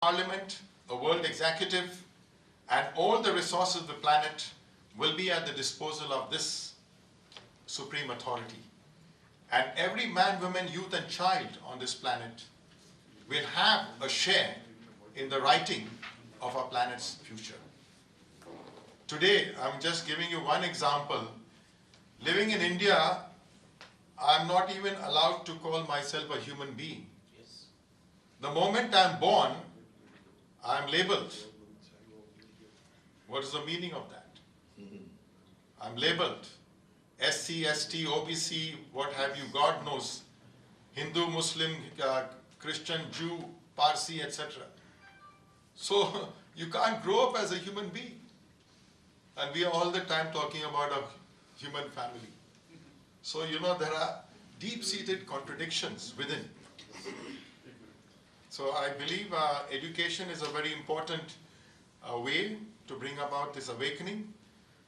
Parliament, a world executive, and all the resources of the planet will be at the disposal of this supreme authority. And every man, woman, youth, and child on this planet will have a share in the writing of our planet's future. Today, I'm just giving you one example. Living in India, I'm not even allowed to call myself a human being. Yes. The moment I'm born, I'm labeled. What is the meaning of that? I'm labeled. SC, ST, OBC, what have you, God knows. Hindu, Muslim, Christian, Jew, Parsi, etc. So you can't grow up as a human being. And we are all the time talking about a human family. So, you know, there are deep-seated contradictions within. So I believe education is a very important way to bring about this awakening.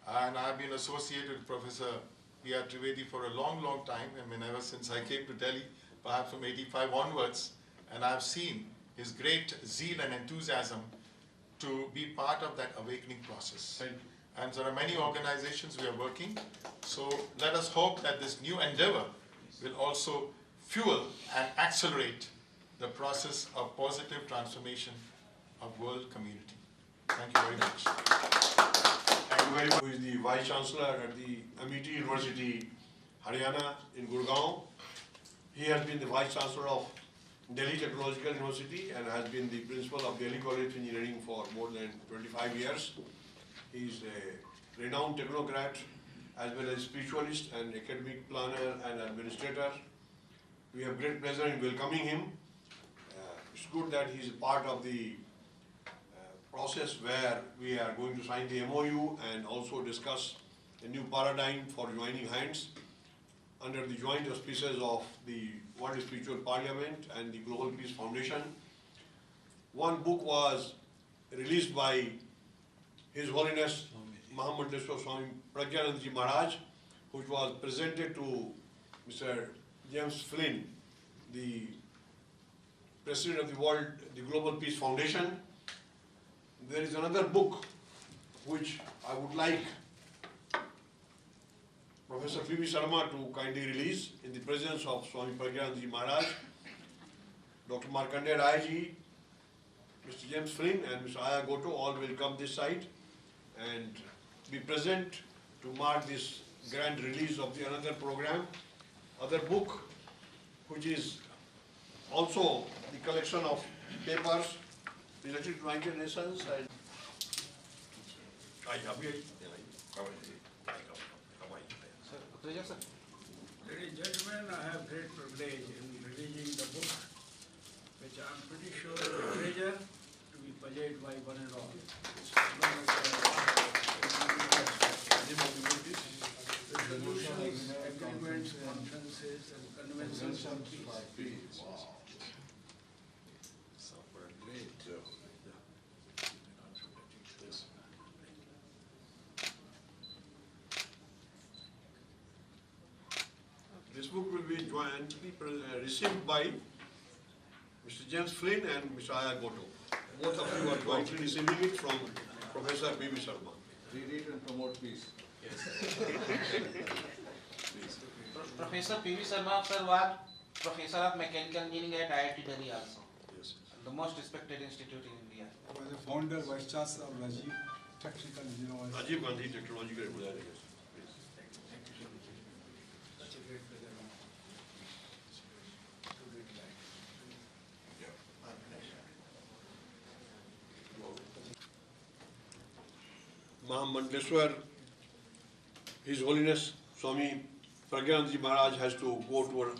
And I've been associated with Professor P.R. Trivedi for a long, long time. I mean, ever since I came to Delhi, perhaps from 85 onwards, and I've seen his great zeal and enthusiasm to be part of that awakening process. Thank you. And there are many organizations we are working. So let us hope that this new endeavor will also fuel and accelerate the process of positive transformation of world community. Thank you very much. Thank you very much. Who is the Vice Chancellor at the Amity University, Haryana in Gurgaon. He has been the Vice Chancellor of Delhi Technological University and has been the Principal of Delhi College of Engineering for more than 25 years. He is a renowned technocrat as well as spiritualist and academic planner and administrator. We have great pleasure in welcoming him. It's good that he is part of the process where we are going to sign the MOU and also discuss a new paradigm for joining hands under the joint auspices of the World Spiritual Parliament and the Global Peace Foundation. One book was released by His Holiness Mahamandeshwar Swami Pragyanandaji Maharaj, which was presented to Mr. James Flynn, the President of the Global Peace Foundation. There is another book which I would like Professor P.V. Sharma to kindly release in the presence of Swami Pragyanandaji Maharaj, Dr. Markandeya Rai ji, Mr. James Flynn and Mr. Aya Goto all will come this side and be present to mark this grand release of the another program. Other book which is also the collection of papers related to United Nations and Ladies and gentlemen, I have great privilege in releasing the book, which I am pretty sure is a treasure to be possessed by one and all. Resolutions, agreements, conferences, and conventions of peace. This book will be jointly received by Mr. James Flynn and Mr. Aya Goto. Both of you are jointly receiving it from Professor P.V. Sharma. Read it and promote peace. Yes. Professor P.V. Sharma sir was Professor of Mechanical Engineering at IIT Delhi also. Yes. The most respected institute in India. He was the founder, Vice Chancellor of Rajiv Technical University. Rajiv Gandhi Technological University. Mahamandeshwar, His Holiness Swami Pragyanandaji Maharaj has to go to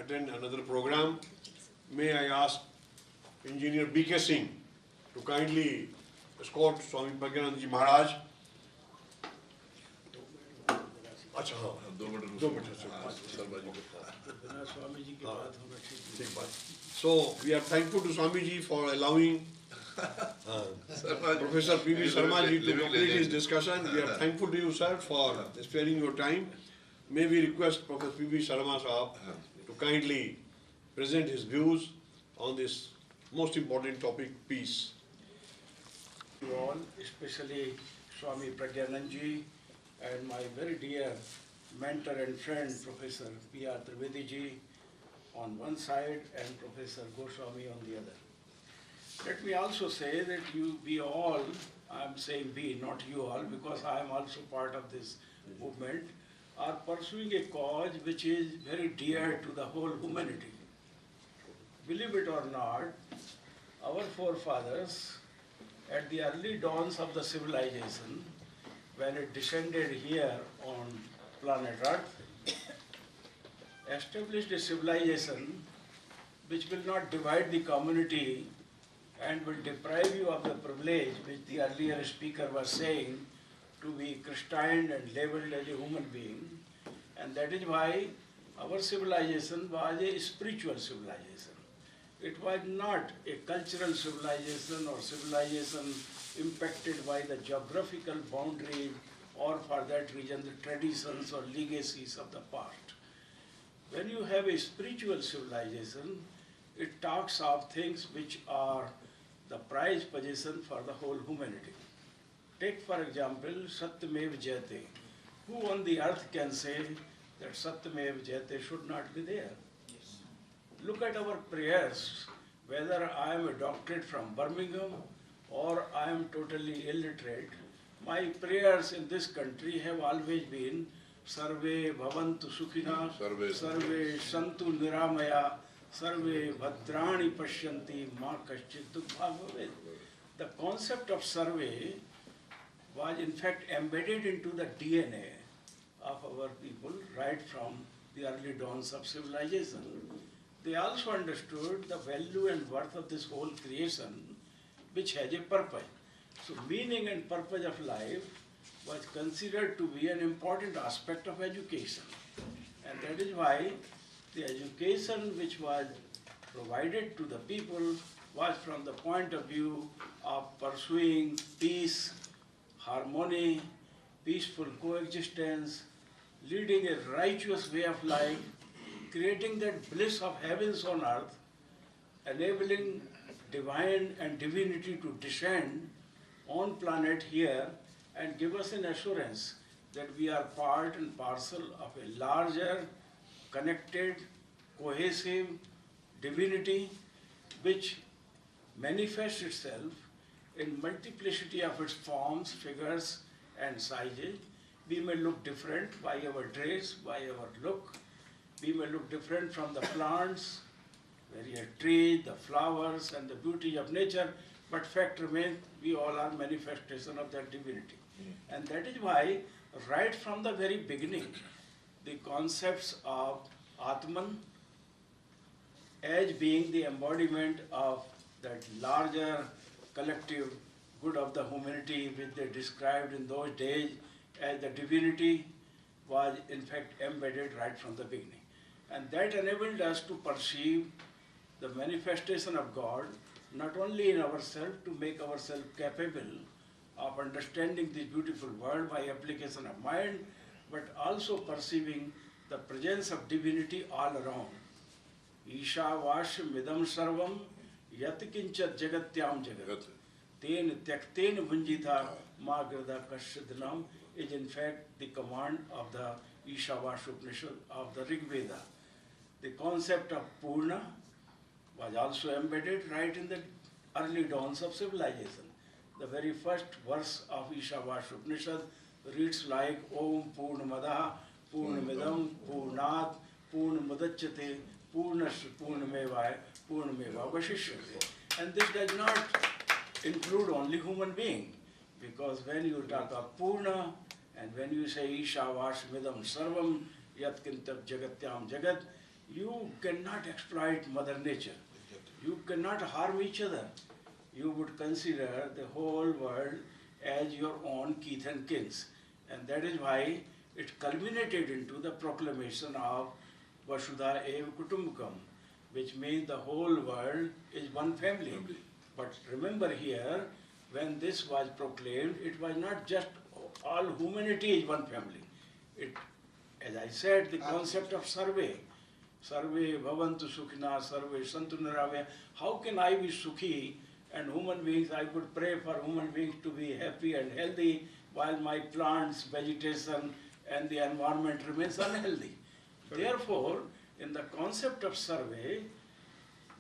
attend another program. May I ask Engineer B.K. Singh to kindly escort Swami Pragyanandaji Maharaj. So we are thankful to Swamiji for allowing Professor P.V. Sharma ji to complete his discussion. We are thankful to you, sir, for sparing your time. May we request Professor P.V. Sharma Sahab to kindly present his views on this most important topic, peace. You all, especially Swami Pragyananji and my very dear mentor and friend, Professor P.R. Trivedi ji on one side and Professor Goswami on the other. Let me also say that we all, I'm saying we, not you all, because I am also part of this movement, are pursuing a cause which is very dear to the whole humanity. Believe it or not, our forefathers, at the early dawns of the civilization, when it descended here on planet Earth, established a civilization which will not divide the community and will deprive you of the privilege which the earlier speaker was saying to be christened and labeled as a human being. And that is why our civilization was a spiritual civilization. It was not a cultural civilization or civilization impacted by the geographical boundaries or for that reason the traditions or legacies of the past. When you have a spiritual civilization, it talks of things which are the prized possession for the whole humanity. Take for example, Satyamev Jayate. Who on the earth can say that Satyamev Jayate should not be there? Yes. Look at our prayers, whether I am a doctorate from Birmingham or I am totally illiterate, my prayers in this country have always been Sarve Bhavantu Sukhina, Sarve Santu Niramaya, Sarve Bhadrani Pashyanti Ma Kaschit Dukha Bhavet. The concept of Sarve was in fact embedded into the DNA of our people right from the early dawns of civilization. They also understood the value and worth of this whole creation which has a purpose. So meaning and purpose of life was considered to be an important aspect of education. And that is why the education which was provided to the people was from the point of view of pursuing peace, harmony, peaceful coexistence, leading a righteous way of life, creating that bliss of heavens on earth, enabling divine and divinity to descend on planet here and give us an assurance that we are part and parcel of a larger, connected, cohesive divinity which manifests itself in multiplicity of its forms, figures and sizes. We may look different by our dress, by our look. We may look different from the plants, various trees, the flowers and the beauty of nature, but fact remains, we all are manifestation of that divinity. And that is why, right from the very beginning, the concepts of Atman as being the embodiment of that larger collective good of the humanity which they described in those days as the divinity was in fact embedded right from the beginning. And that enabled us to perceive the manifestation of God not only in ourselves to make ourselves capable of understanding this beautiful world by application of mind, but also perceiving the presence of divinity all around. Isha Vasham Midam Sarvam Yat Kinchat Jagatyam Jagat Ten Tyakten Bhunjita Magrada Kashidnam is in fact the command of the Ishavasha Upanishad of the Rig Veda. The concept of Purna was also embedded right in the early dawns of civilization. The very first verse of Ishavasha Upanishad reads like Om Purnamada Purnamidam Purnat Purnamudachyate Purnasya Purnameva Purnameva Vashishyate. And this does not include only human being, because when you talk of Purna and when you say Ishavashmidam Sarvam Yat Kintab Jagatyam Jagat, you cannot exploit Mother Nature. You cannot harm each other. You would consider the whole world as your own kith and kins. And that is why it culminated into the proclamation of Vasudha Eva Kutumbakam, which means the whole world is one family. But remember here, when this was proclaimed, it was not just all humanity is one family. It, as I said, the concept of survey. Sarve bhavantu sukhina, sarve santu nirave. How can I be sukhi and human beings, I could pray for human beings to be happy and healthy while my plants, vegetation and the environment remains unhealthy. Therefore, in the concept of survey,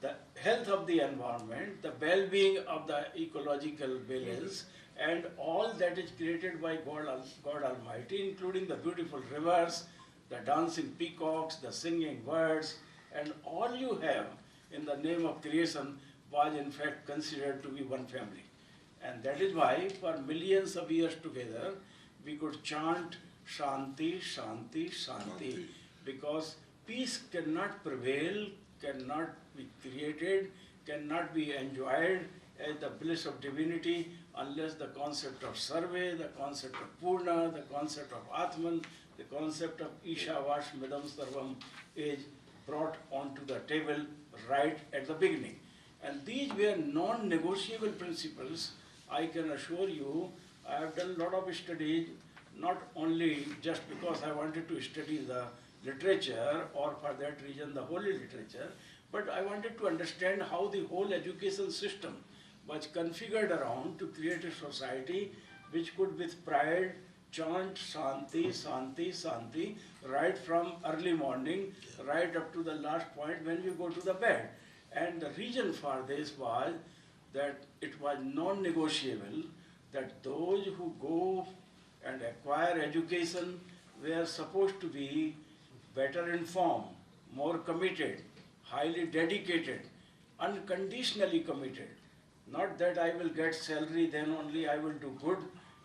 the health of the environment, the well-being of the ecological balance, and all that is created by God Almighty, including the beautiful rivers, the dancing peacocks, the singing birds, and all you have in the name of creation was in fact considered to be one family. And that is why for millions of years together, we could chant Shanti, Shanti, Shanti, because peace cannot prevail, cannot be created, cannot be enjoyed as the bliss of divinity unless the concept of Sarve, the concept of Purna, the concept of Atman, the concept of Isha Vash Midam Sarvam is brought onto the table right at the beginning. And these were non-negotiable principles. I can assure you, I have done a lot of studies, not only just because I wanted to study the literature or for that reason the holy literature, but I wanted to understand how the whole education system was configured around to create a society which could with pride chant Shanti, Shanti, Shanti right from early morning right up to the last point when you go to the bed. And the reason for this was that it was non-negotiable that those who go and acquire education were supposed to be better informed, more committed, highly dedicated, unconditionally committed. Not that I will get salary, then only I will do good.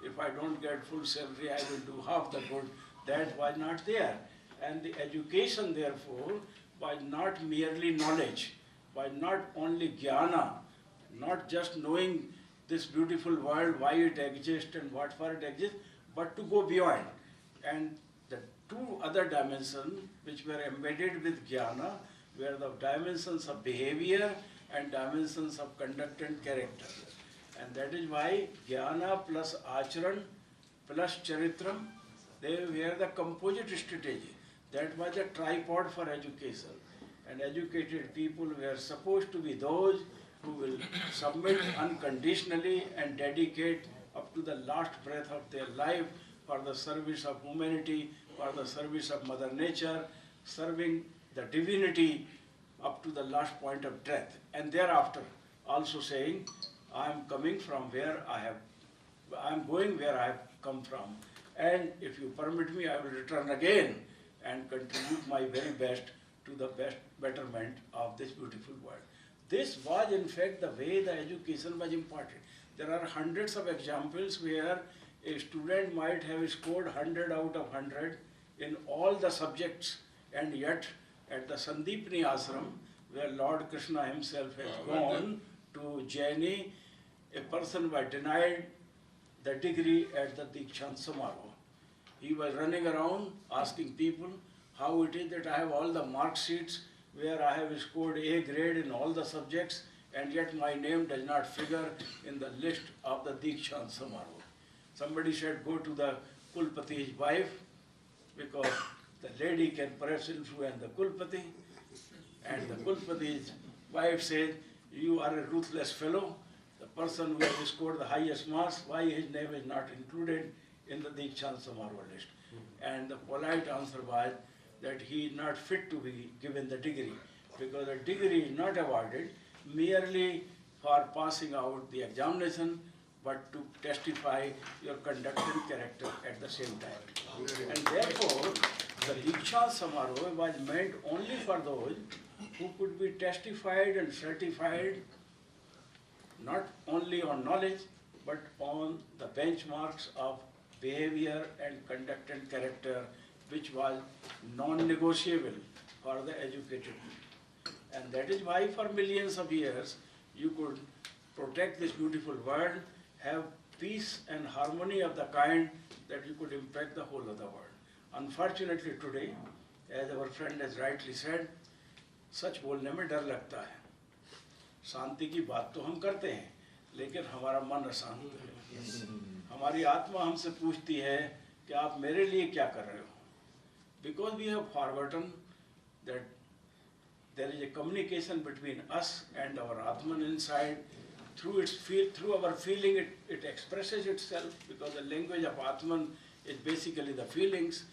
If I don't get full salary, I will do half the good. That was not there. And the education, therefore, was not merely knowledge, was not only jnana, not just knowing this beautiful world, why it exists and what for it exists, but to go beyond. And the two other dimensions which were embedded with jnana were the dimensions of behavior and dimensions of conduct and character. And that is why jnana plus acharan plus charitram, they were the composite strategy. That was a tripod for education. And educated people were supposed to be those who will submit unconditionally and dedicate up to the last breath of their life for the service of humanity, for the service of Mother Nature, serving the divinity up to the last point of death. And thereafter also saying, I am coming from where I am going where I have come from. And if you permit me, I will return again and contribute my very best to the betterment of this beautiful world. This was in fact the way the education was imparted. There are hundreds of examples where a student might have scored 100 out of 100 in all the subjects, and yet at the Sandipni Ashram, where Lord Krishna himself has gone to Jaini, a person was denied the degree at the Dikshant Samaroh. He was running around asking people how it is that I have all the mark sheets where I have scored A grade in all the subjects, and yet my name does not figure in the list of the Dikshant Samaroh. Somebody said, go to the Kulpati's wife, because the lady can perhaps influence the Kulpati. And the Kulpati's wife said, you are a ruthless fellow. The person who has scored the highest marks, why his name is not included in the Dikshant Samaroh list? And the polite answer was that he is not fit to be given the degree, because a degree is not awarded merely for passing out the examination, but to testify your conduct and character at the same time. And therefore, the Diksha Samaroh was meant only for those who could be testified and certified not only on knowledge, but on the benchmarks of behavior and conduct and character, which was non-negotiable for the educated people. And that is why for millions of years you could protect this beautiful world, have peace and harmony of the kind that you could impact the whole of the world. Unfortunately today, as our friend has rightly said, सच बोलने में डर लगता है. शांति की बात तो हम करते हैं, लेकिन हमारा मन अशांत है. हमारी आत्मा हमसे पूछती है कि आप मेरे लिए क्या कर रहे हो? Because we have forgotten that there is a communication between us and our Atman inside. Through our feeling, it expresses itself, because the language of Atman is basically the feelings.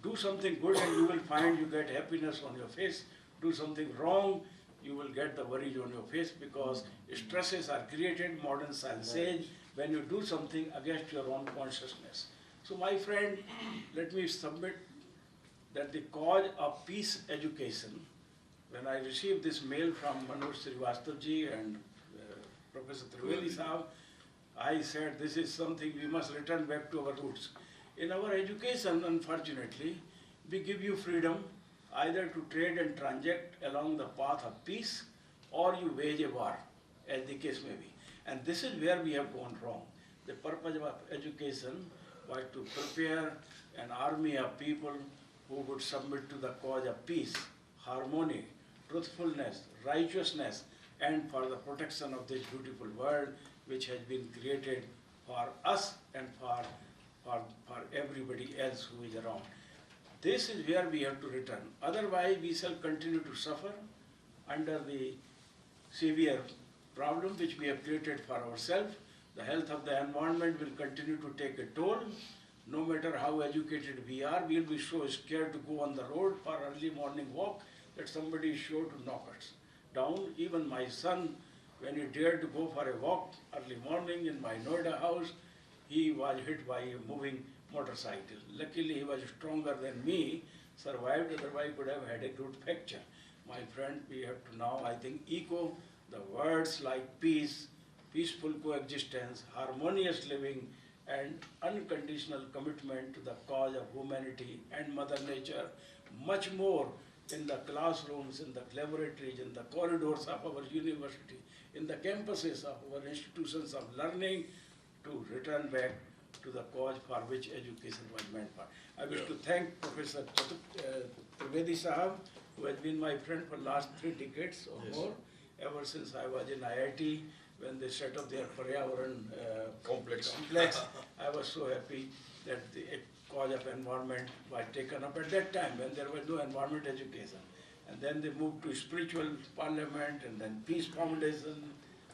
Do something good and you will find you get happiness on your face. Do something wrong, you will get the worries on your face, because stresses are created, modern science says, when you do something against your own consciousness. So my friend, let me submit that the cause of peace education, when I received this mail from Manoj Srivastava and Professor Trivedi Sahab, I said this is something we must return back to our roots. In our education, unfortunately, we give you freedom either to trade and transact along the path of peace, or you wage a war, as the case may be. And this is where we have gone wrong. The purpose of education was to prepare an army of people who would submit to the cause of peace, harmony, truthfulness, righteousness, and for the protection of this beautiful world which has been created for us and for everybody else who is around. This is where we have to return. Otherwise, we shall continue to suffer under the severe problem which we have created for ourselves. The health of the environment will continue to take a toll. No matter how educated we are, we will be so scared to go on the road for early morning walk that somebody is sure to knock us down. Even my son, when he dared to go for a walk early morning in my Noida house, he was hit by a moving motorcycle. Luckily, he was stronger than me, survived, otherwise could have had a good fracture. My friend, we have to now, I think, echo the words like peace, peaceful coexistence, harmonious living, and unconditional commitment to the cause of humanity and Mother Nature, much more in the classrooms, in the laboratories, in the corridors of our university, in the campuses of our institutions of learning, to return back to the cause for which education was meant for. I wish to thank Professor Trivedi Sahab, who has been my friend for the last 3 decades or more, ever since I was in IIT, when they set up their Paryavaran complex. I was so happy that the cause of environment was taken up at that time when there was no environment education. And then they moved to spiritual parliament and then Peace Foundation,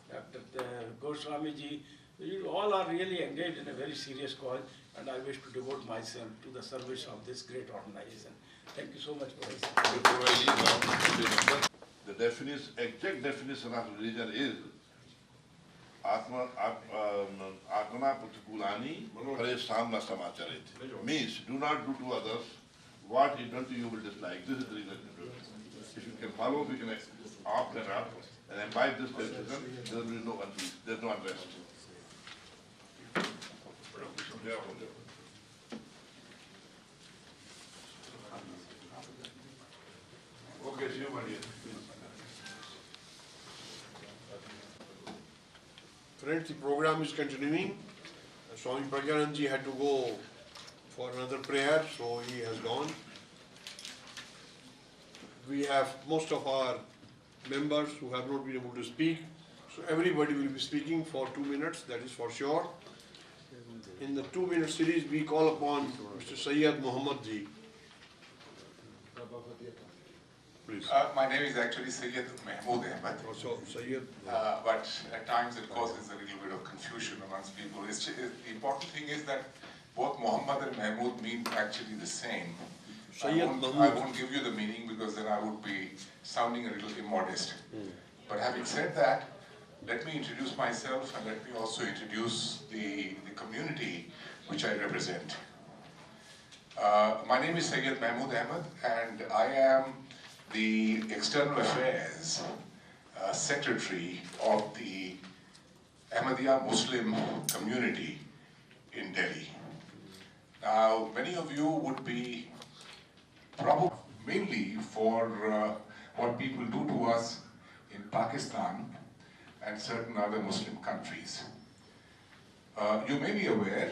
Dr. Goswamiji. You all are really engaged in a very serious cause, and I wish to devote myself to the service of this great organization. Thank you so much for this. The definition, exact definition of religion is Atmana Putakulani Paresamna Samacharit. Means, do not do to others what is done to you will dislike. This is the reason to do it. If you can follow, we can opt and up and imbibe this decision, there will be no unrest. There's no unrest. Okay, see you, my dear. Friends, the program is continuing. Swami Pragyananji had to go for another prayer, so he has gone. We have most of our members who have not been able to speak, so everybody will be speaking for 2 minutes, that is for sure. In the 2-minute series, we call upon Mr. Sayyid Muhammad Ji. Please. My name is actually Sayyid Mahmood Ahmed. Also, Sayyid. But at times it causes a little bit of confusion amongst people. The important thing is that both Muhammad and Mahmood mean actually the same. I won't give you the meaning because then I would be sounding a little immodest. But having said that, let me introduce myself and let me also introduce the community which I represent. My name is Sayyid Mahmood Ahmed and I am the External Affairs Secretary of the Ahmadiyya Muslim community in Delhi. Now, many of you would be probably mainly for what people do to us in Pakistan and certain other Muslim countries. You may be aware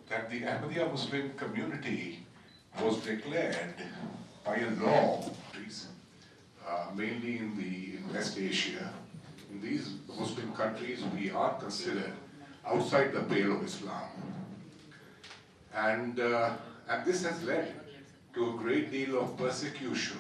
that the Ahmadiyya Muslim community was declared by a law, mainly in West Asia. In these Muslim countries, we are considered outside the pale of Islam. And this has led to a great deal of persecution